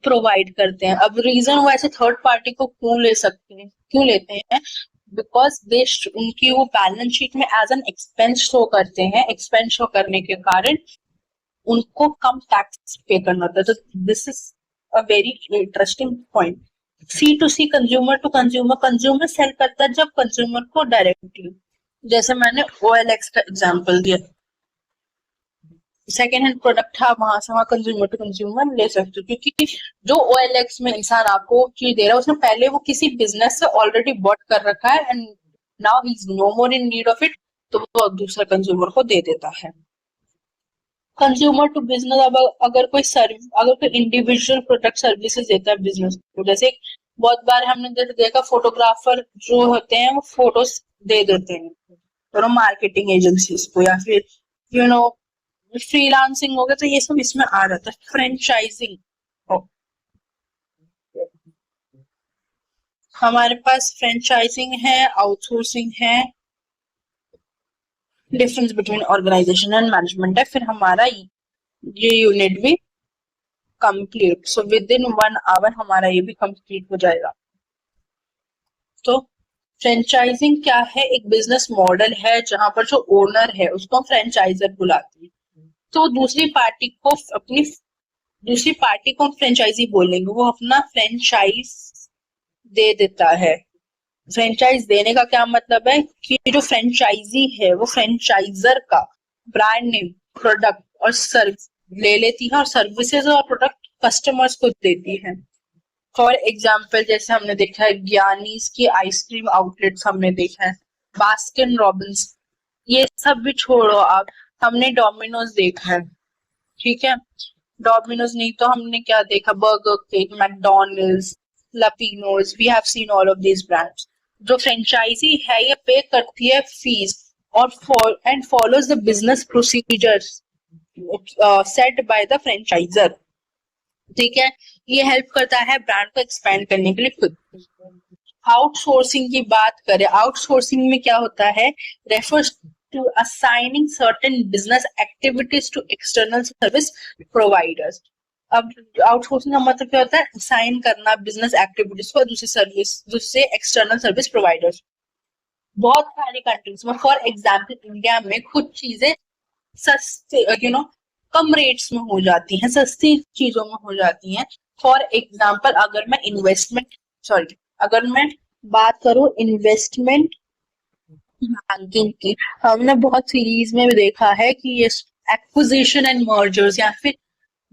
प्रोवाइड करते हैं। अब रीजन वो ऐसे थर्ड पार्टी को क्यों लेते हैं, बिकॉज दे उनकी वो बैलेंस शीट में एज एन एक्सपेंस शो करते हैं, एक्सपेंस शो करने के कारण उनको कम टैक्स पे करना होता है। तो this is a very interesting point. C2C consumer to consumer, consumer sale करता है जब कंज्यूमर को डायरेक्टली, जैसे मैंने OLX का एग्जांपल दिया, सेकेंड हैंड प्रोडक्ट था, वहां से वहां कंज्यूमर टू कंज्यूमर ले सकते हो, क्योंकि जो OLX में इंसान आपको चीज दे रहा है उसने पहले वो किसी बिजनेस से ऑलरेडी बॉट कर रखा है and now he is no more in need of it, तो वो दूसरे कंज्यूमर को दे देता है। कंज्यूमर टू बिजनेस, अब अगर कोई इंडिविजुअल प्रोडक्ट सर्विसेज देता है बिजनेस को, जैसे बहुत बार हमने देखा फोटोग्राफर जो होते हैं वो फोटोज दे देते हैं मार्केटिंग एजेंसीज को, या फिर फ्रीलांसिंग हो गया, तो ये सब इसमें आ जाता है। फ्रेंचाइजिंग, हमारे पास फ्रेंचाइजिंग है, आउटसोर्सिंग है, difference between organization and management है, फिर हमारा ये यूनिट भी complete. So within 1 hour हमारा ये भी कंप्लीट हो जाएगा। तो फ्रेंचाइजिंग क्या है, एक बिजनेस मॉडल है जहां पर जो ओनर है उसको हम फ्रेंचाइजर बुलाते हैं, तो दूसरी पार्टी को फ्रेंचाइजी बोलेंगे, वो अपना फ्रेंचाइज दे देता है। फ्रेंचाइज देने का क्या मतलब है कि जो फ्रेंचाइजी है वो फ्रेंचाइजर का ब्रांड नेम, प्रोडक्ट और सर्विस ले लेती है और सर्विसेज और प्रोडक्ट कस्टमर्स को देती है। फॉर एग्जाम्पल जैसे हमने देखा है ज्ञानीज की आइसक्रीम आउटलेट्स, हमने देखा है बास्किन रॉबिन्स, ये सब भी छोड़ो आप, हमने डोमिनोज देखा है, ठीक है। डोमिनोज नहीं तो हमने क्या देखा, Burger King, McDonald's, La Pinoz, we have seen all of these brands. जो फ्रेंचाइजी है ये पे करती है फीस और follows the business procedures set by the franchisor, ठीक है। ये हेल्प करता है ब्रांड को एक्सपेंड करने के लिए खुद। आउटसोर्सिंग की बात करें, आउटसोर्सिंग में क्या होता है, refers to assigning certain business activities to external service providers. अब आउटसोर्सिंग का मतलब क्या होता है, असाइन करना बिजनेस एक्टिविटीज को दूसरे एक्सटर्नल सर्विस प्रोवाइडर्स। बहुत सारी कंट्रीज में, फॉर एग्जाम्पल इंडिया में कुछ चीजें सस्ते कम रेट्स में हो जाती हैं, सस्ती चीजों में हो जाती हैं। फॉर एग्जाम्पल अगर मैं बात करूं इन्वेस्टमेंट बैंकिंग की हमने बहुत सीरीज में भी देखा है कि ये एक्विजिशन एंड मर्जर्स या फिर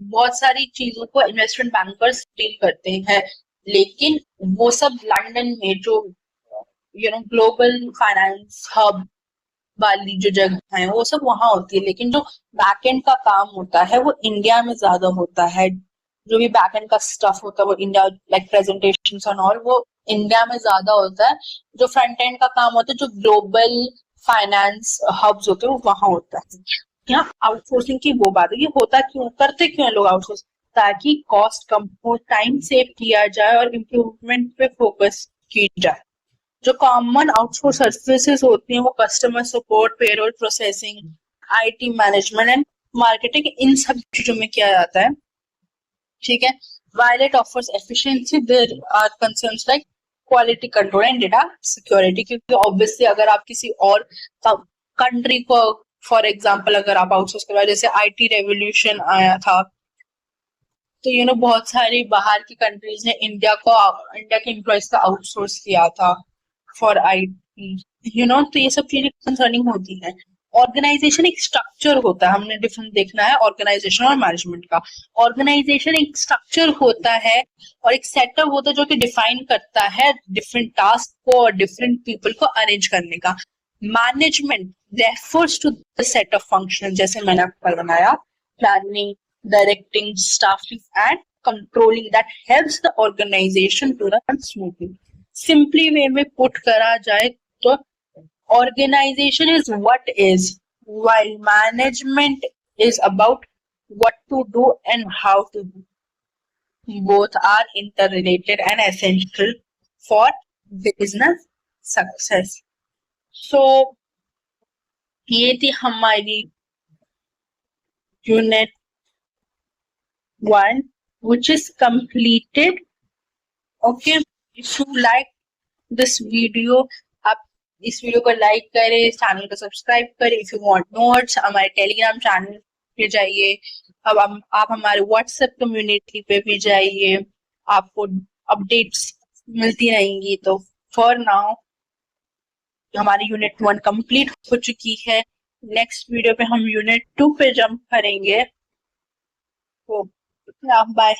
बहुत सारी चीजों को इन्वेस्टमेंट बैंकर्स डील करते हैं, लेकिन वो सब लंदन में जो ग्लोबल फाइनेंस हब वाली जो जगह है वो सब वहां होती है, लेकिन जो बैकएंड का काम होता है वो इंडिया में ज्यादा होता है। जो भी बैकएंड का स्टफ होता है वो India, like presentations and all, वो इंडिया में ज्यादा होता है। जो फ्रंट एंड का काम होता है, जो ग्लोबल फाइनेंस हब्स होते हैं वो वहां होता है। यहाँ आउटसोर्सिंग की वो बात है, ये होता क्यों, करते क्यों है लोग आउटसोर्स? ताकि कॉस्ट कम हो, टाइम सेव किया जाए और इम्प्रूवमेंट पे फोकस की जाए। जो कॉमन आउटसोर्स सर्विसेज होती हैं वो customer support, payroll processing, IT management and marketing, इन सब चीजों में किया जाता है। ठीक है। while it offers efficiency, there are concerns like quality control and data security, क्योंकि ऑब्वियसली अगर आप किसी और कंट्री को, फॉर एग्जांपल अगर आप आउटसोर्स करवा, जैसे आईटी रेवोल्यूशन आया था, तो बहुत सारी बाहर की कंट्रीज ने इंडिया के एम्प्लॉयज का आउटसोर्स किया था फॉर आईटी। तो ये सब चीजें कंसर्निंग होती है। ऑर्गेनाइजेशन एक स्ट्रक्चर होता है, हमने डिफरेंस देखना है ऑर्गेनाइजेशन और मैनेजमेंट का। ऑर्गेनाइजेशन एक स्ट्रक्चर होता है और एक सेटअप होता है जो कि डिफाइन करता है डिफरेंट टास्क को और डिफरेंट पीपल को अरेंज करने का। Management refers to the set of function, जैसे मैंने आपको बनाया, planning, directing, staffing, and controlling that helps the organization to run smoothly. Simply वे में put करा जाए तो organization is what is, while management is about what to do and how to do. Both are interrelated and essential for business success. So ये थी हमारी unit 1, which is completed. Okay, if you like this video, आप इस video को like करें, channel को subscribe करें। If you want notes, हमारे टेलीग्राम चैनल पे जाइए। अब आप हमारे व्हाट्सएप कम्युनिटी पे भी जाइए, आपको अपडेट्स मिलती रहेंगी। तो फॉर नाउ हमारी यूनिट 1 कंप्लीट हो चुकी है। नेक्स्ट वीडियो पे हम यूनिट 2 पे जंप करेंगे। तो बाय।